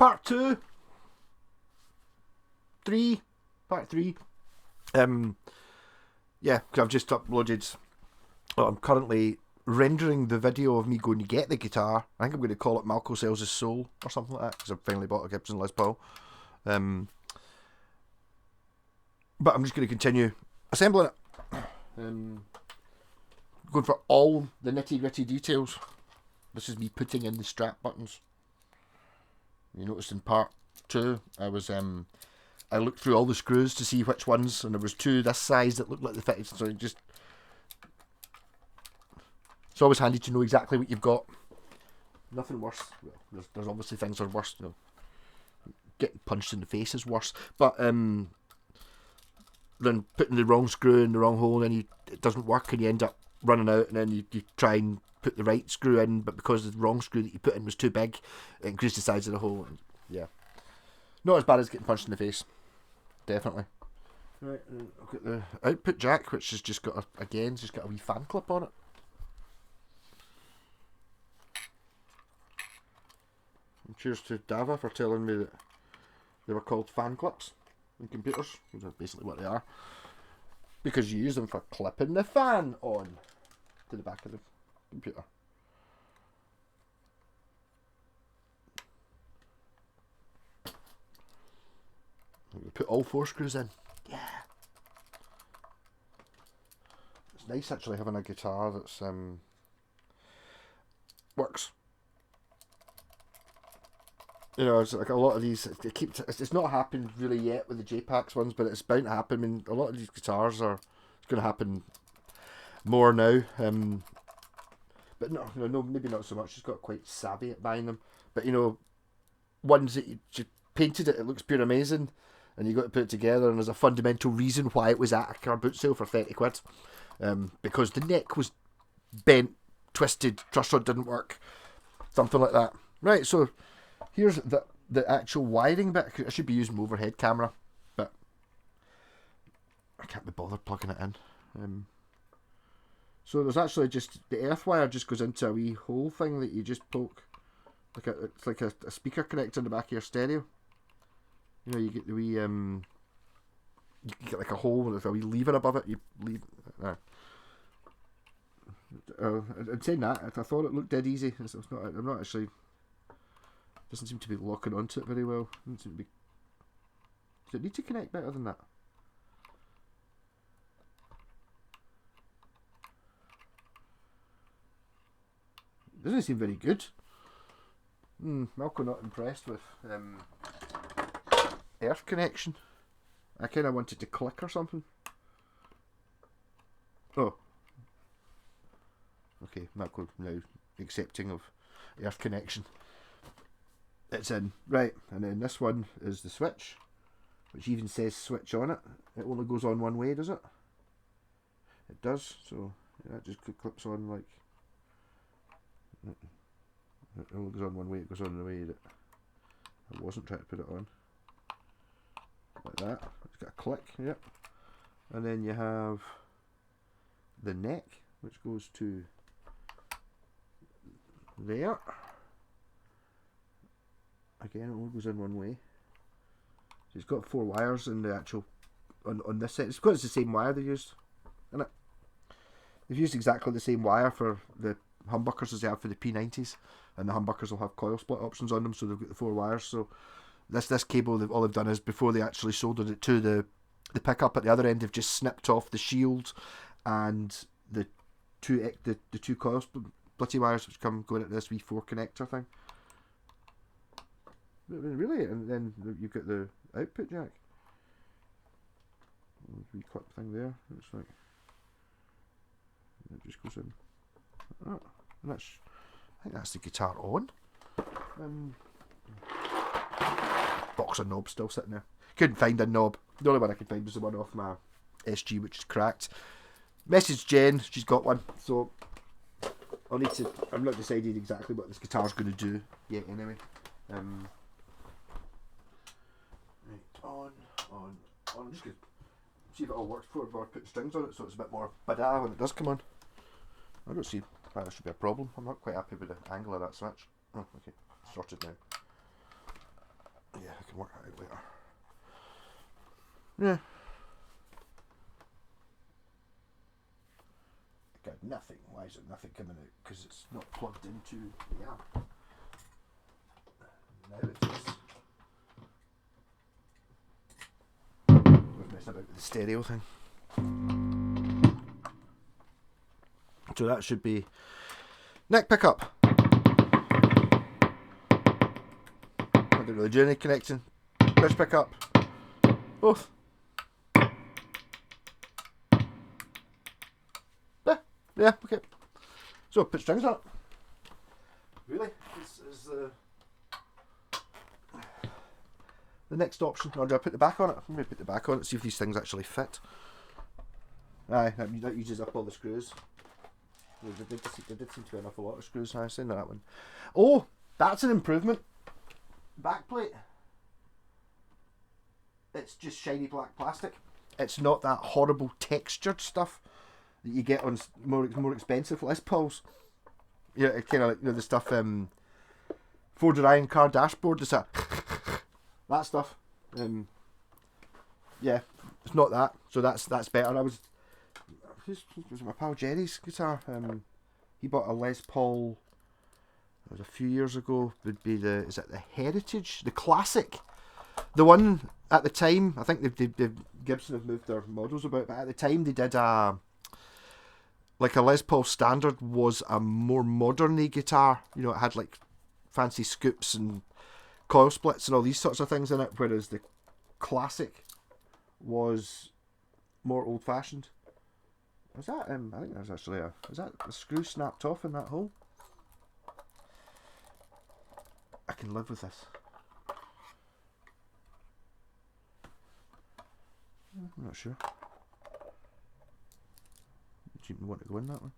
part 2, 3, part 3. Yeah, because I've just uploaded. Well, I'm currently rendering the video of me going to get the guitar. I think I'm going to call it Malko Sells His Soul or something like that, because I've finally bought a Gibson Les Paul. But I'm just going to continue assembling it. Going for all the nitty gritty details. This is me putting in the strap buttons. You noticed in part 2, I looked through all the screws to see which ones, and there was 2 this size that looked like they fitted. So it's always handy to know exactly what you've got. Nothing worse. Well, there's obviously things that are worse. You know, getting punched in the face is worse. But then putting the wrong screw in the wrong hole, and then it doesn't work, and you end up running out, and then you try and put the right screw in, but because the wrong screw that you put in was too big, it increased the size of the hole. And yeah, not as bad as getting punched in the face. Definitely. Right, I've got the output jack, which has just got a wee fan clip on it. And cheers to Dava for telling me that they were called fan clips in computers, which is basically what they are, because you use them for clipping the fan on to the back of the computer. We put all 4 screws in. Yeah. It's nice actually having a guitar that's works. You know, it's like a lot of these. It's not happened really yet with the JPAX ones, but it's bound to happen. I mean, a lot of these guitars it's going to happen more now. But no, maybe not so much. She's got quite savvy at buying them. But you know, ones that you painted it looks pure amazing, and you got to put it together, and there's a fundamental reason why it was at a car boot sale for 30 quid. Because the neck was bent, twisted, truss rod didn't work, something like that. Right, so here's the actual wiring bit. I should be using my overhead camera, but I can't be bothered plugging it in. So there's actually just the earth wire just goes into a wee hole thing that you just poke, it's like a speaker connector in the back of your stereo. You know, you get the wee you get like a hole with a wee lever above it. You leave. I'm saying that I thought it looked dead easy. It's not. I'm not actually. Doesn't seem to be locking onto it very well. Doesn't seem to be. Does it need to connect better than that? Doesn't seem very good. Malko not impressed with earth connection. I kind of wanted to click or something. Oh. Okay, Malko now accepting of earth connection. It's in. Right, and then this one is the switch, which even says switch on it. It only goes on one way, does it? It does, so yeah, it just clips on like... It only goes on one way, it goes on the way that I wasn't trying to put it on. Like that. It's got a click, yep. And then you have the neck, which goes to there. Again, it only goes in one way. So it's got 4 wires in the actual on this set. It's because it's the same wire they used, isn't it? They've used exactly the same wire for the humbuckers as they have for the P90s, and the humbuckers will have coil split options on them, so they've got the 4 wires. So this cable, all they've done is before they actually soldered it to the pickup at the other end, they've just snipped off the shield and the two coil splitty wires which come going at this V4 connector thing. Really, and then you've got the output jack. Wee clip thing there. It's like it just goes in. Oh, and I think that's the guitar on. Box of knobs still sitting there. Couldn't find a knob. The only one I could find was the one off my SG, which is cracked. Message Jen, she's got one, so I'll need to. I'm not decided exactly what this guitar's going to do yet. Anyway, right, on. I'm just going to see if it all works before I put strings on it, so it's a bit more bada when it does come on. I don't see why there should be a problem. I'm not quite happy with the angle of that switch. Oh, okay, sorted now. Yeah, I can work that out later. Yeah. Got nothing. Why is there nothing coming out? Because it's not plugged into the amp. Now it is. We've messed about with the stereo thing. So that should be neck pickup. I don't really do any connecting. Bridge pickup. Both. Yeah, okay. So put strings on it. Really? Is the next option. Or do I put the back on it? I'm going to put the back on it, see if these things actually fit. Aye, that uses up all the screws. There did seem to be an awful lot of screws. I've seen that one. Oh, that's an improvement. Backplate. It's just shiny black plastic. It's not that horrible textured stuff that you get on more expensive Les Pauls. Yeah, it's kind of like, you know, the stuff Ford Orion car dashboard. It's that stuff. Yeah, it's not that. So that's better. Was it my pal Jerry's guitar? He bought a Les Paul. It was a few years ago. Would be is it the Heritage, the Classic, the one at the time. I think they've Gibson have moved their models about, but at the time they did a Les Paul Standard was a more modern-y guitar. You know, it had like fancy scoops and coil splits and all these sorts of things in it, whereas the Classic was more old-fashioned. Was that? I think there's actually is that a screw snapped off in that hole? I can live with this. I'm not sure. Do you want to go in that one?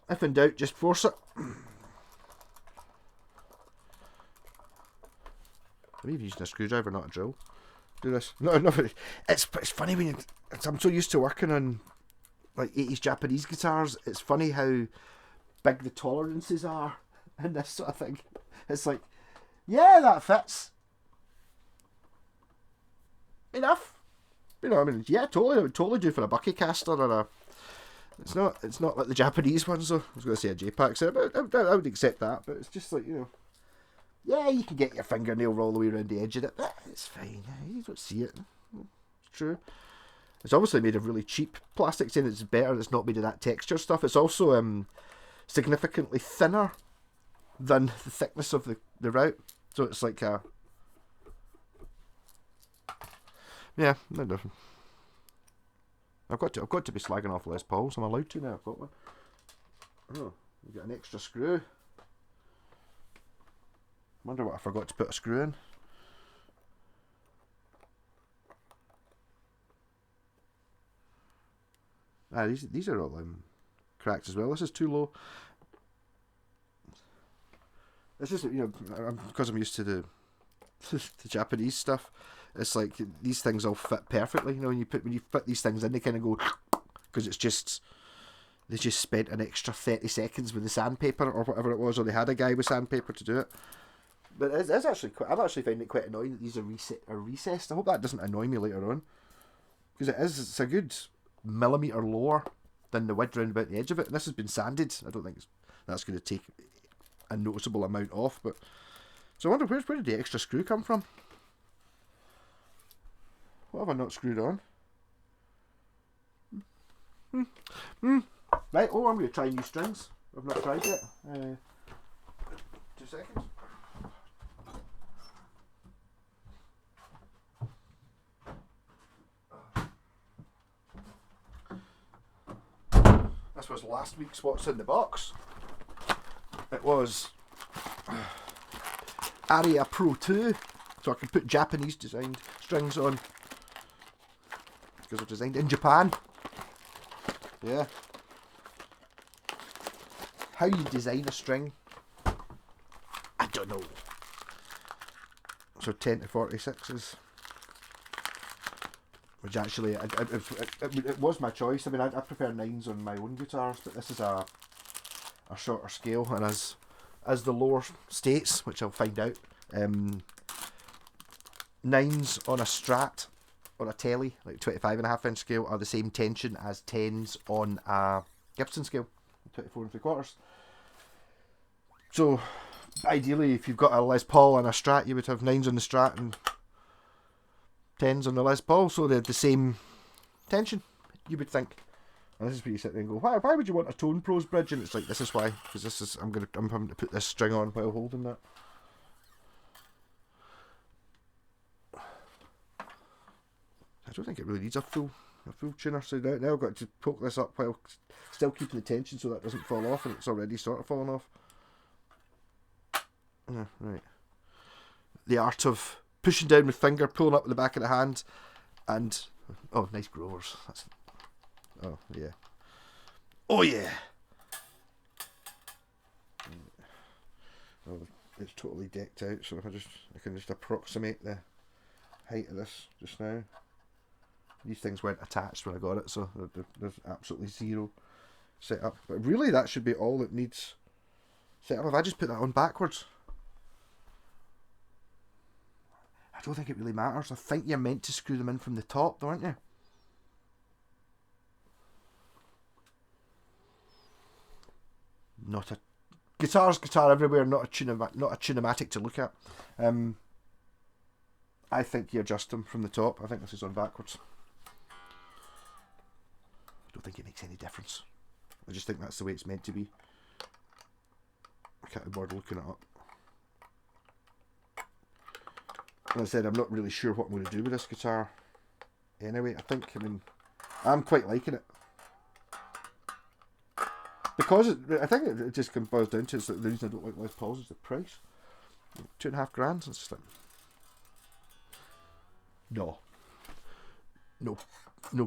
If in doubt, just force it. I'm even using a screwdriver, not a drill. Do this. No, it's funny when I'm so used to working on like 80s Japanese guitars. It's funny how big the tolerances are in this sort of thing. It's like, yeah, that fits. Enough. You know, I mean, yeah, totally. It would totally do for a bucky caster or a. It's not like the Japanese ones though. I was going to say a J-Pack set, but I would accept that. But it's just like, you know, yeah, you can get your fingernail all the way around the edge of it, but it's fine. You don't see it. It's true. It's obviously made of really cheap plastic, saying it's better. It's not made of that texture stuff. It's also significantly thinner than the thickness of the route. So it's like a yeah, no different. I've got to be slagging off Les Pauls. I'm allowed to now. I've got one. Oh, you got an extra screw. Wonder what I forgot to put a screw in. These are all cracked as well. This is too low. This is, you know, because I'm used to the Japanese stuff. It's like these things all fit perfectly. You know, when you put these things in, they kind of go because it's just they just spent an extra 30 seconds with the sandpaper or whatever it was, or they had a guy with sandpaper to do it. But it's actually I'm actually finding it quite annoying that these are recessed. I hope that doesn't annoy me later on, because it's a good millimetre lower than the width round about the edge of it. And this has been sanded. I don't think that's going to take a noticeable amount off. But so I wonder where did the extra screw come from? What have I not screwed on? Right, oh, I'm going to try new strings. I've not tried yet. 2 seconds. This was last week's What's in the Box. It was Aria Pro 2, so I can put Japanese designed strings on. Because they're designed in Japan. Yeah. How you design a string, I don't know. So 10 to 46s. which actually it was my choice. I mean, I prefer 9s on my own guitars, but this is a shorter scale, and as the lore states, which I'll find out, 9s on a Strat or a Telly, like 25.5 inch scale, are the same tension as 10s on a Gibson scale, 24 3/4. So ideally, if you've got a Les Paul and a Strat, you would have 9s on the Strat and 10s on the Les Paul, so they're the same tension, you would think. And this is where you sit there and go, why would you want a Tone Pros bridge? And it's like, this is why, because I'm having to put this string on while holding that. I don't think it really needs a full tuner, so now I've got to poke this up while still keeping the tension so that doesn't fall off, and it's already sort of fallen off. Right. The art of pushing down with finger, pulling up with the back of the hand, and oh, nice growers. Oh yeah. Oh yeah. Oh, it's totally decked out, so I can just approximate the height of this just now. These things weren't attached when I got it, so there's absolutely zero set up. But really, that should be all that needs set up. If I just put that on backwards, I don't think it really matters. I think you're meant to screw them in from the top, though, aren't you? Not a guitar everywhere. Not a tunematic to look at. I think you adjust them from the top. I think this is on backwards. I don't think it makes any difference. I just think that's the way it's meant to be. I can't bother looking it up. As I said, I'm not really sure what I'm going to do with this guitar. Anyway, I mean, I'm quite liking it. Because I think it just boils down to the reason I don't like Les Pauls is the price. $2.5 grand. It's just like, no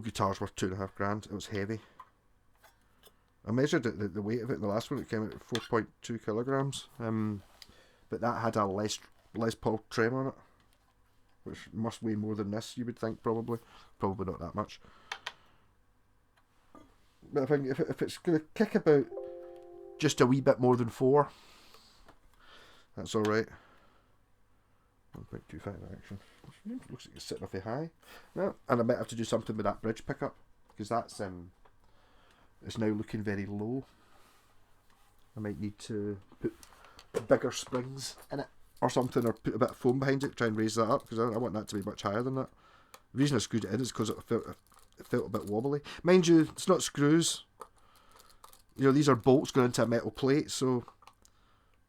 guitar's worth $2.5 grand. It was heavy. I measured the weight of it in the last one. It came out at 4.2 kilograms. But that had a Les Paul trem on it, which must weigh more than this, you would think, probably not that much. But I think if it's going to kick about just a wee bit more than 4, that's alright. 1.25 action. Looks like it's sitting awfully high. No, and I might have to do something with that bridge pickup, because that's it's now looking very low. I might need to put bigger springs in it or something, or put a bit of foam behind it, try and raise that up, because I want that to be much higher than that. The reason I screwed it in is because it felt a bit wobbly. Mind you, it's not screws. You know, these are bolts going into a metal plate, so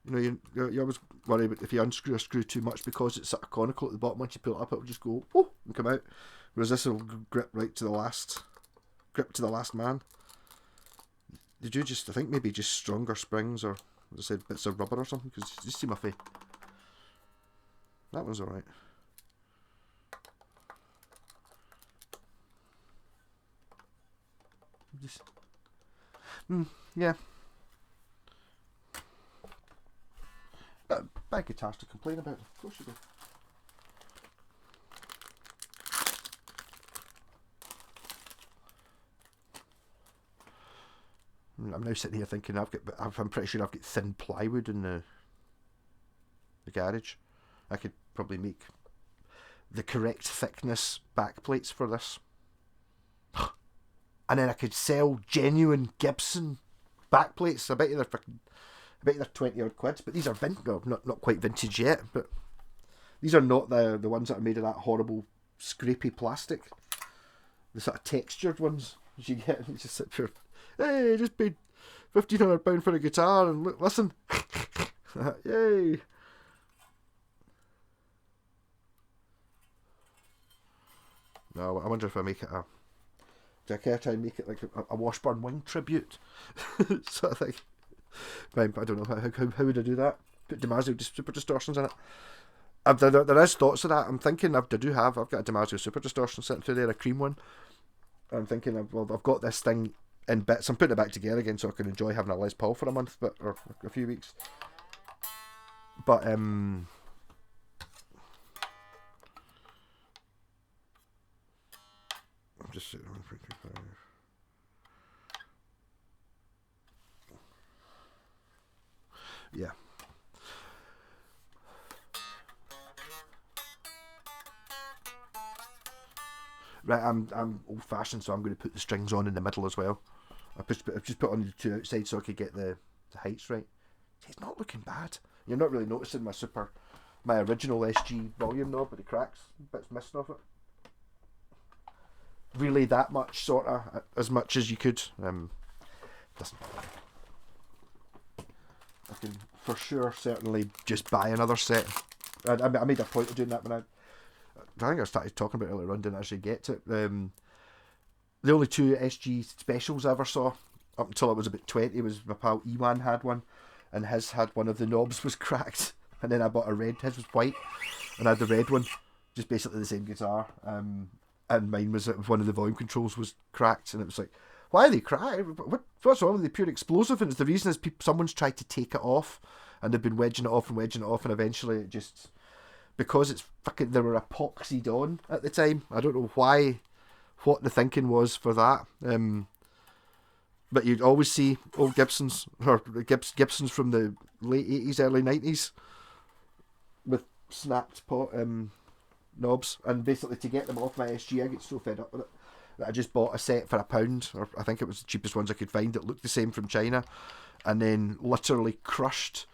you know you always worry about if you unscrew a screw too much, because it's sort of conical at the bottom. Once you pull it up, it'll just go whoa and come out. Whereas this will grip to the last man. Did you I think maybe just stronger springs, or as I said, bits of rubber or something? Because you see my face. That one's alright. Yeah. Bad guitars to complain about, of course you do. I'm now sitting here thinking I'm pretty sure I've got thin plywood in the garage. I could probably make the correct thickness backplates for this. And then I could sell genuine Gibson backplates. I bet they're 20 odd quid, but these are not quite vintage yet, but these are not the ones that are made of that horrible scrapey plastic. The sort of textured ones you get, and you just sit there, hey, just paid £1,500 for a guitar, and look, listen. Yay. No, I wonder if I make it do I care to try and make it like a Washburn Wing tribute sort of thing? I don't know, how would I do that? Put DiMarzio Super Distortions in it. There is thoughts of that. I'm thinking I've got a DiMarzio Super Distortion sitting through there, a cream one. I'm thinking I've got this thing in bits. I'm putting it back together again so I can enjoy having a Les Paul for a month, or a few weeks. But just say 1.25. Yeah. Right, I'm old fashioned, so I'm going to put the strings on in the middle as well. I've just put on the two outside so I could get the heights right. It's not looking bad. You're not really noticing my original SG volume knob with the cracks, bits missing off it. Really, that much, sort of, as much as you could. Doesn't matter. I can for sure, certainly, just buy another set. I made a point of doing that when I think I started talking about it earlier on, didn't actually get to it. The only two SG specials I ever saw up until I was about 20 was my pal Ewan had one, and his had one of the knobs was cracked, and then I bought a red. His was white, and I had the red one, just basically the same guitar. And mine was one of the volume controls was cracked, and it was like, why are they cracked? What's wrong with the pure explosive? And it's the reason is someone's tried to take it off, and they've been wedging it off, and eventually it just, because it's fucking, they were epoxied on at the time. I don't know why, what the thinking was for that. But you'd always see old Gibsons, or Gibsons from the late 80s, early 90s, with snapped knobs, and basically to get them off my SG, I get so fed up with it that I just bought a set for £1, or I think it was the cheapest ones I could find that looked the same from China, and then literally crushed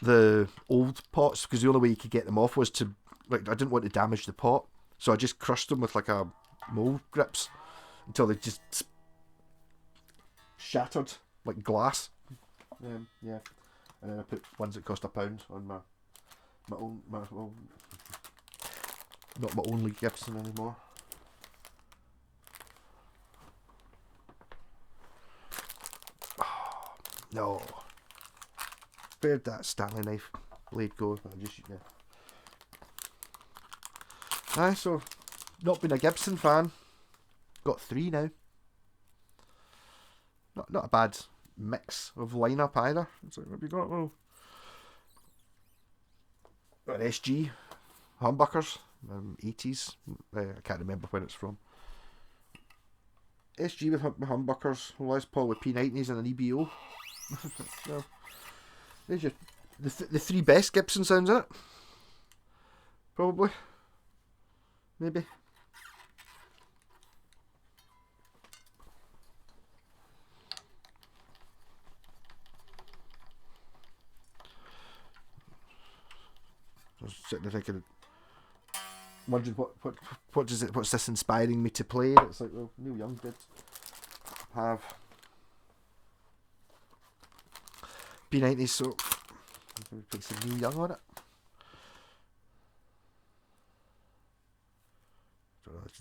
the old pots, because the only way you could get them off was to, like, I didn't want to damage the pot, so I just crushed them with like a mold grips until they just shattered like glass. Yeah, and then I put ones that cost £1 on my own, well, not my only Gibson anymore. Oh, no. Where'd that Stanley knife blade go? Aye, so not been a Gibson fan. Got 3 now. Not a bad mix of lineup either. It's like, what have you got? Well, got an SG humbuckers, 80s. I can't remember when it's from. SG with humbuckers, Les Paul with P90s and an EBO. No. There's your, the 3 best Gibson sounds, in it? Probably. Maybe. I was sitting there thinking, wondering what's this inspiring me to play? It's like, well, Neil Young did have P90s, so I'm put some Neil Young on it.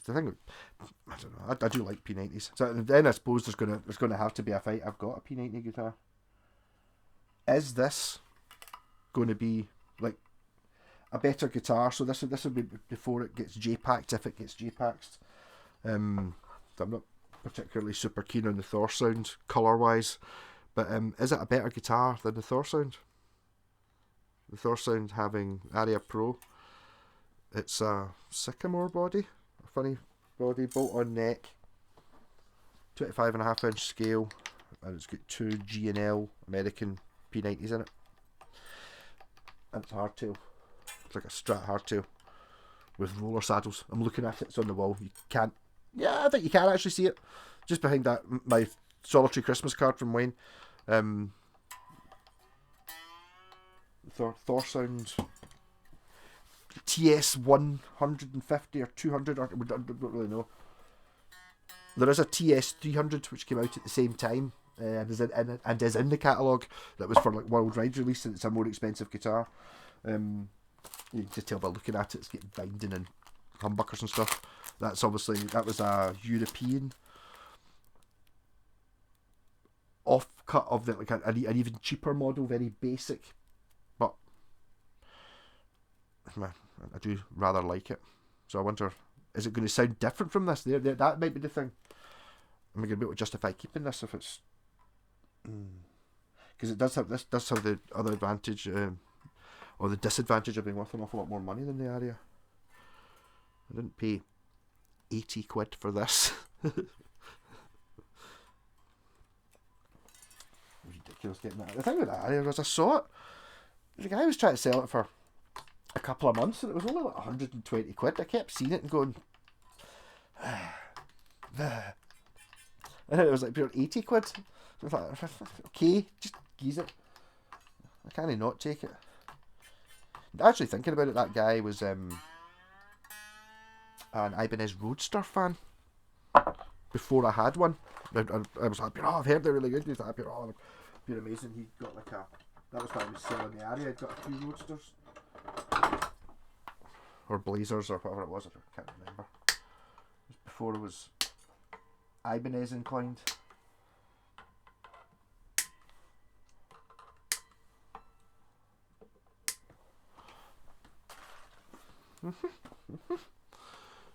I don't know. I do like P90s. So then I suppose there's gonna have to be a fight. I've got a P90 guitar. Is this going to be like a better guitar? So this would be before it gets J-packed, if it gets J-packed. I'm not particularly super keen on the Thor sound colour wise, but is it a better guitar than the Thor sound? The Thor sound having Aria Pro. It's a Sycamore body, a funny body, bolt-on neck, 25.5 inch scale, and it's got 2 G&L American P90s in it, and it's a hardtail. It's like a Strat hardtail with roller saddles. I'm looking at it, it's on the wall. You can't, yeah, I think you can actually see it just behind that, my solitary Christmas card from Wayne. Thor sound TS 150 or 200, or I don't really know. There is a TS 300 which came out at the same time, and is in the catalogue, that was for like worldwide release, and it's a more expensive guitar. You can just tell by looking at it, it's getting binding and humbuckers and stuff. That was a European offcut of the, like an even cheaper model, very basic, but I do rather like it. So I wonder, is it going to sound different from this? That might be the thing. Am I going to be able to justify keeping this if it's, because it does have the other advantage, or the disadvantage of being worth an awful lot more money than the Aria. I didn't pay £80 for this. Ridiculous getting that. The thing with that was I saw it. The guy was trying to sell it for a couple of months and it was only like £120. I kept seeing it and going, and it was like pure £80. So I was like, okay, just geese it. I can't not take it. Actually, thinking about it, that guy was an Ibanez Roadster fan before I had one. I was like, oh, I've heard they're really good. He's like, oh, they're amazing. He got like that was why he was selling in the area. He got a few Roadsters. Or Blazers or whatever it was. I can't remember. It was before it was Ibanez inclined.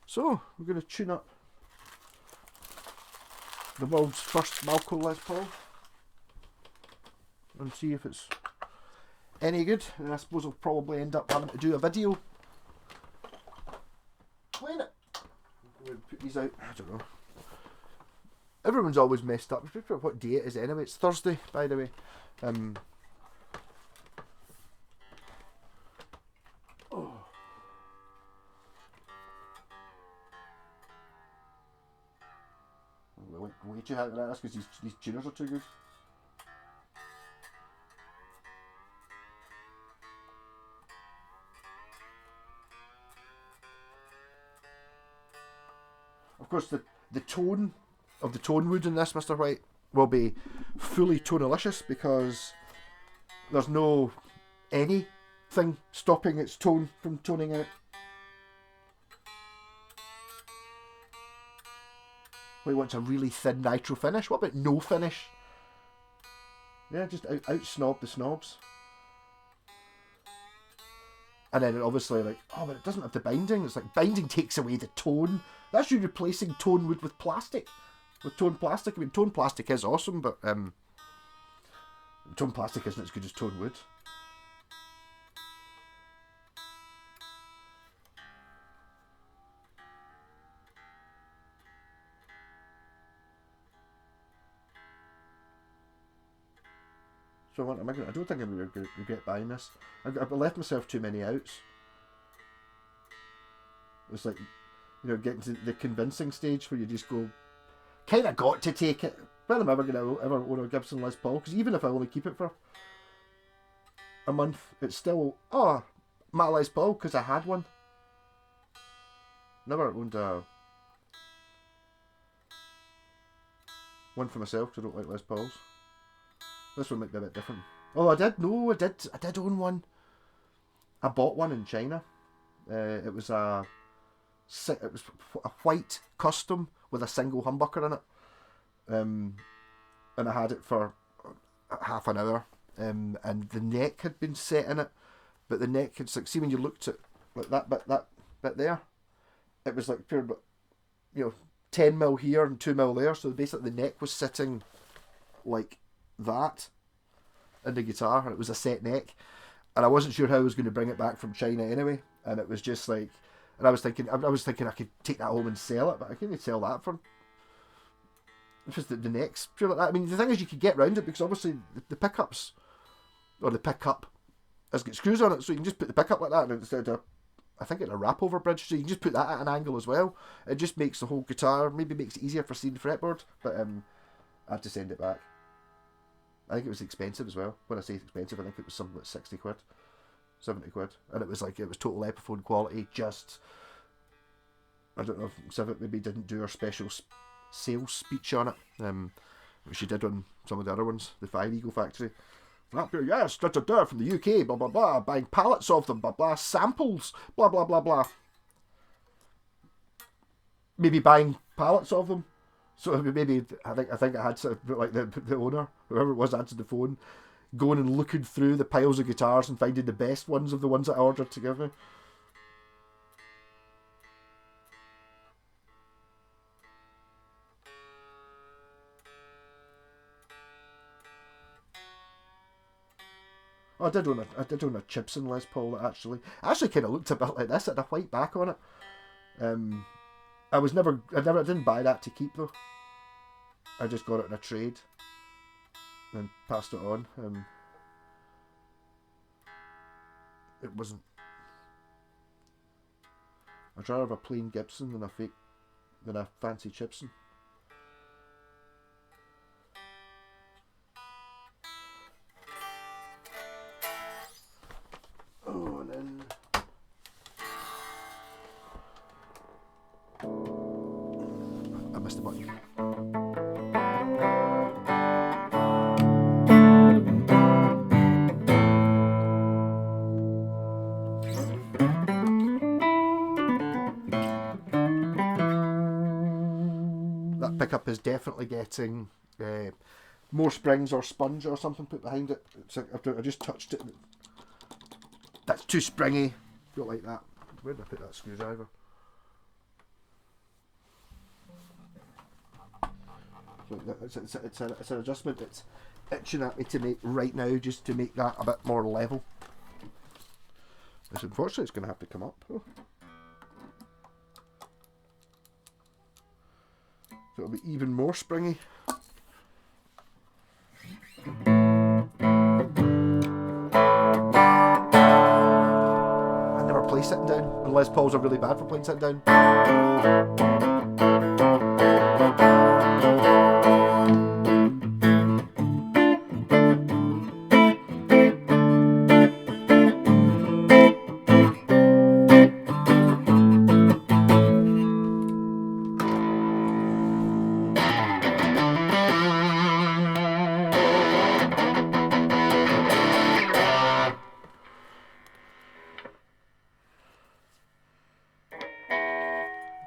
So, we're going to tune up the world's first Malko Les Paul and see if it's any good. And I suppose I'll probably end up having to do a video playing it. I'm going to put these out. I don't know. Everyone's always messed up. What day it is anyway? It's Thursday, by the way. Way too high with that. That's because these tuners are too good. Of course, the tone of the tone wood in this, Mr. White, will be fully tonalicious because there's no anything stopping its tone from toning out. We want a really thin nitro finish. What about no finish? Yeah, just out snob the snobs. And then obviously like, oh, but it doesn't have the binding. It's like binding takes away the tone. That's you replacing tone wood with plastic. With tone plastic. I mean, tone plastic is awesome, but tone plastic isn't as good as tone wood. So I don't think I'm going to regret buying this. I've left myself too many outs. It's like, you know, getting to the convincing stage where you just go, kind of got to take it. When am I ever going to ever own a Gibson Les Paul? Because even if I only keep it for a month, it's still, oh, my Les Paul because I had one. Never owned one for myself because I don't like Les Pauls. This one might be a bit different. Oh, I did own one. I bought one in China. It was a white custom with a single humbucker in it. And I had it for half an hour. And the neck had been set in it, but the neck had, like, see when you looked at like that bit there, it was like pure, you know, 10mm here and 2mm there. So basically the neck was sitting like that in the guitar, and it was a set neck, and I wasn't sure how I was going to bring it back from China anyway, and it was just like, and I was thinking I could take that home and sell it, but I couldn't sell that for just the necks pure like that. I mean, the thing is, you could get around it because obviously the pickups or the pickup has got screws on it, so you can just put the pickup like that, and instead of, I think it's a wrap over bridge, so you can just put that at an angle as well. It just makes the whole guitar, maybe makes it easier for seeing the fretboard, but I had to send it back. I think it was expensive as well. When I say expensive, I think it was something like £60, £70, and it was total Epiphone quality. Just, I don't know if Civic maybe didn't do her special sales speech on it, which she did on some of the other ones. The Fire Eagle Factory, yes, from the UK, blah blah blah, buying pallets of them, blah blah, samples, blah blah blah blah. Maybe buying pallets of them. So maybe I think I had to, like, the owner, whoever it was, answered the phone, going and looking through the piles of guitars and finding the best ones of the ones that I ordered to give me. Oh, I did own a Gibson Les Paul that actually kind of looked a bit like this. It had a white back on it. I didn't buy that to keep though. I just got it in a trade and passed it on. It wasn't. I'd rather have a plain Gibson than a fancy Chipson. Oh, and then I missed the button. That pickup is definitely getting more springs or sponge or something put behind it. It's like I just touched it. That's too springy. Don't like that. Where did I put that screwdriver? It's an adjustment. It's itching at me to make right now, just to make that a bit more level. Unfortunately, it's going to have to come up. Oh. So it'll be even more springy. I never play sitting down, and Les Pauls are really bad for playing sitting down.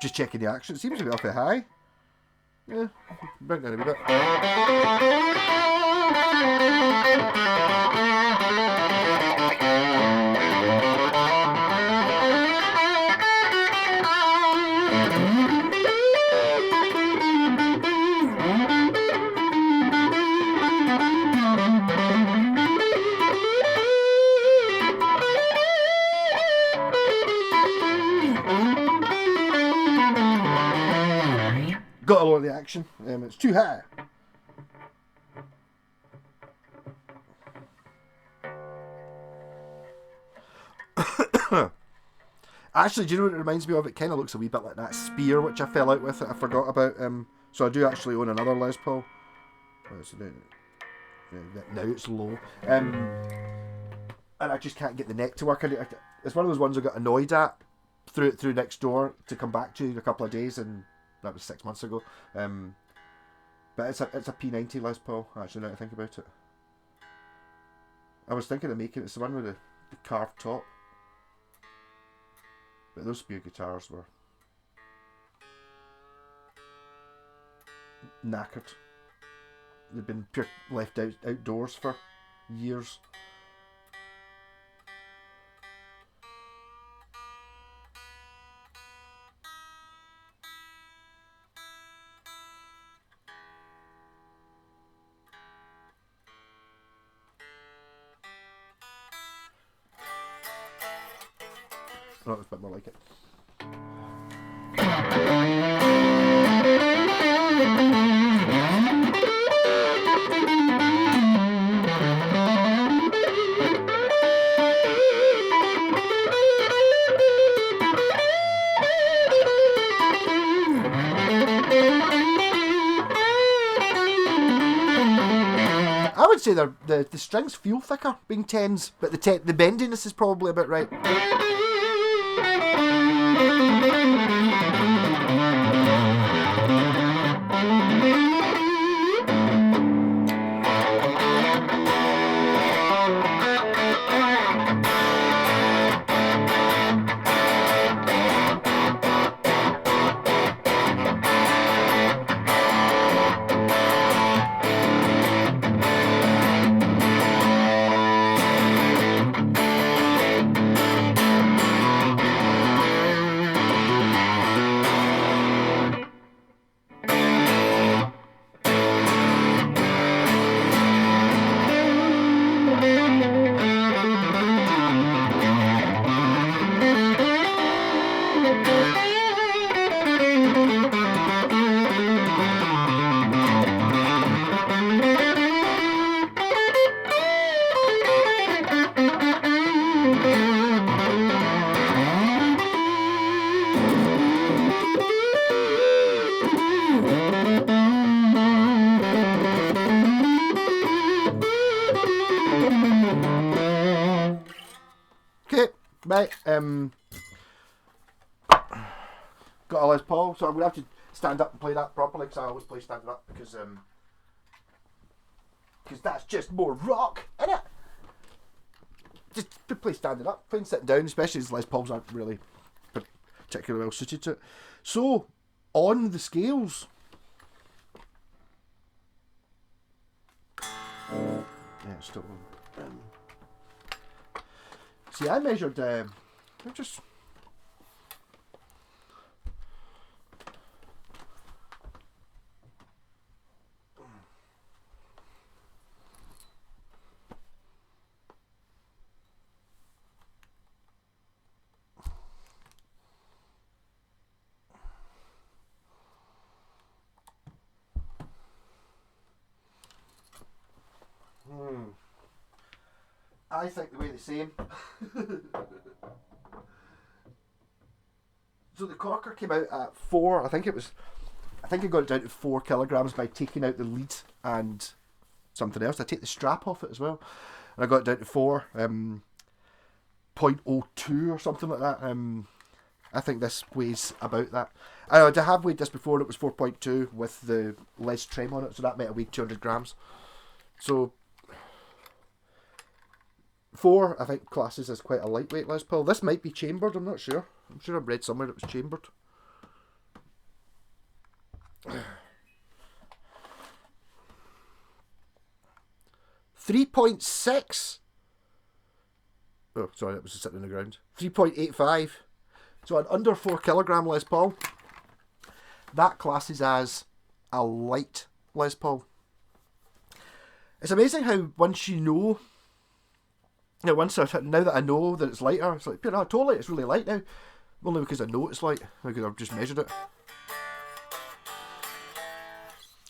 Just checking the action. It seems to be awfully high. Yeah, bring down a wee bit. Got a lot of the action. It's too high. Actually, do you know what it reminds me of? It kind of looks a wee bit like that Spear, which I fell out with. I forgot about. So I do actually own another Les Paul. Now it's low. And I just can't get the neck to work. It's one of those ones I got annoyed at. Threw it through next door to come back to in a couple of days, and that was 6 months ago. But it's a P90 Les Paul, actually, now that I think about it. I was thinking of making it's the one with the carved top. But those Spear guitars were knackered. They've been left outdoors for years. Oh, it's a bit more like it. I would say the strings feel thicker being 10s, but the bendiness is probably about right. Okay, right. Got a Les Paul, so I'm gonna have to stand up and play that properly because I always play standing up because that's just more rock, isn't it? Just to play standing up, playing sitting down, especially as Les Pauls aren't really particularly well suited to it. So, on the scales. Yeah, it's still on. See, I measured. I just. I think they weigh the same. So the corker came out at 4. I think I got it down to 4 kilograms by taking out the lead and something else. I take the strap off it as well, and I got it down to 4, 0.02 or something like that. I think this weighs about that. I have weighed this before, and it was 4.2 with the Les trim on it, so that might have weighed 200 grams. So 4, I think, classes as quite a lightweight Les Paul. This might be chambered, I'm not sure. I'm sure I've read somewhere it was chambered. 3.6. Oh, sorry, that was sitting on the ground. 3.85. So an under 4 kilogram Les Paul. That classes as a light Les Paul. It's amazing how once you know, now that I know that it's lighter, it's like, no, totally, it's really light now. Only because I know it's light, because I've just measured it.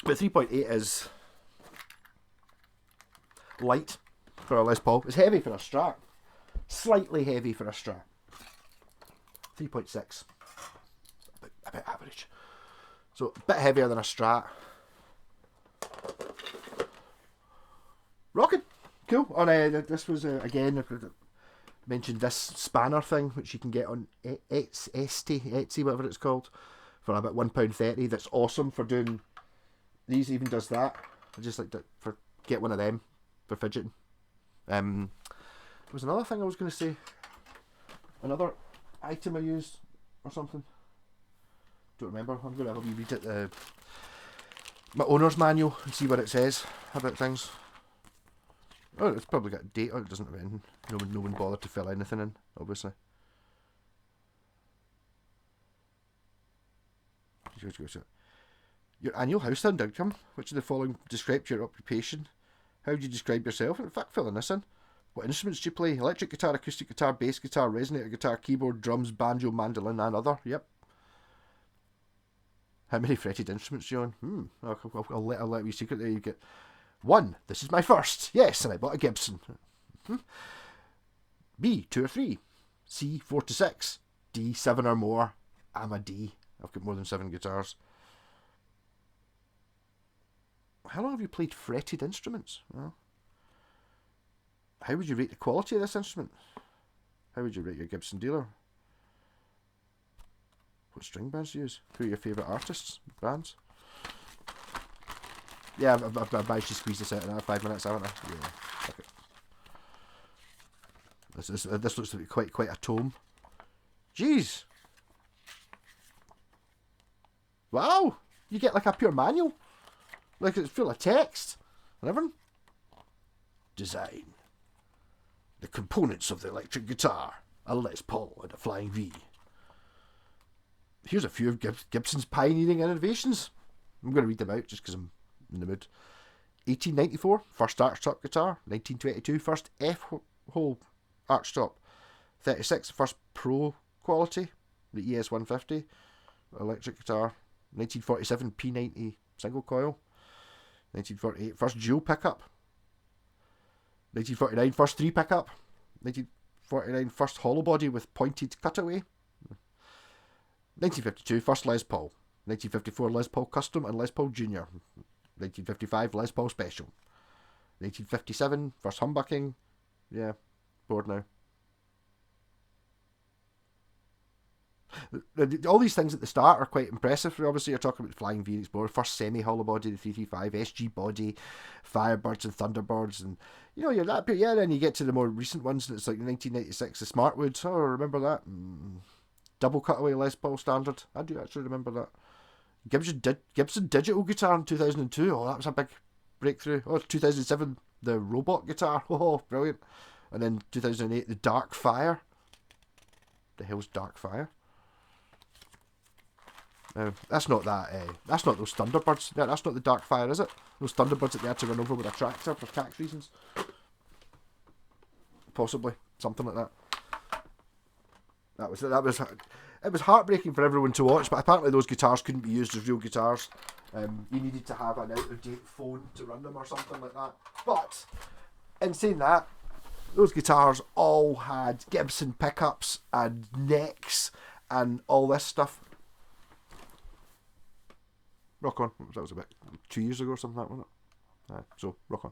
But 3.8 is light for a Les Paul. It's heavy for a Strat. Slightly heavy for a Strat. 3.6. A bit average. So, a bit heavier than a Strat. Rocking. Cool. On this was, again, mentioned this spanner thing, which you can get on Etsy, whatever it's called, for about £1.30. That's awesome for doing. These even does that. I just like to get one of them for fidgeting. There was another thing I was going to say. Another item I used or something. Don't remember. I'm going to have a wee read at my owner's manual and see what it says about things. Oh, it's probably got a date on it. Doesn't have anything. No one bothered to fill anything in, obviously. Your annual household income. Which of the following describes your occupation? How would you describe yourself? In fact, filling this in. What instruments do you play? Electric guitar, acoustic guitar, bass guitar, resonator guitar, keyboard, drums, banjo, mandolin, and other. Yep. How many fretted instruments do you own? I'll let you secret there. You get 1. This is my first. Yes, and I bought a Gibson. B. 2 or 3. C. 4 to 6. D. 7 or more. I'm a D. I've got more than 7 guitars. How long have you played fretted instruments? Well, how would you rate the quality of this instrument? How would you rate your Gibson dealer? What string bands do you use? Who are your favourite artists? Bands? Yeah, I've managed to squeeze this out in another 5 minutes, haven't I? Yeah. Okay. This looks to be quite a tome. Jeez. Wow. You get like a pure manual. Like it's full of text and everything. Design. The components of the electric guitar. A Les Paul and a Flying V. Here's a few of Gibson's pioneering innovations. I'm going to read them out just because I'm in the mood. 1894, first archtop guitar. 1922, first F-hole archtop. 36, first Pro quality, the ES150 electric guitar. 1947, P90 single coil. 1948, first dual pickup. 1949, first 3 pickup. 1949, first hollow body with pointed cutaway. 1952, first Les Paul. 1954 Les Paul Custom and Les Paul Junior. 1955 Les Paul Special. 1957 first humbucking. Yeah, bored now. All these things at the start are quite impressive. Obviously, you're talking about the Flying Phoenix board, first semi-hollow body, the 335, SG body, Firebirds and Thunderbirds, and you know, you're that bit, yeah. Then you get to the more recent ones, and it's like 1996, the Smartwood. Oh, remember that? Double cutaway Les Paul standard. I do actually remember that. Gibson digital guitar in 2002. Oh, that was a big breakthrough. Oh, 2007, the robot guitar. Oh, brilliant. And then 2008, the Dark Fire. The hell's Dark Fire? That's not that. That's not those Thunderbirds. Yeah, that's not the Dark Fire, is it? Those Thunderbirds that they had to run over with a tractor for tax reasons. Possibly something like that. It was heartbreaking for everyone to watch, but apparently those guitars couldn't be used as real guitars. You needed to have an out-of-date phone to run them or something like that. But in saying that, those guitars all had Gibson pickups and necks and all this stuff. Rock on. That was about 2 years ago or something like that, wasn't it? So, rock on.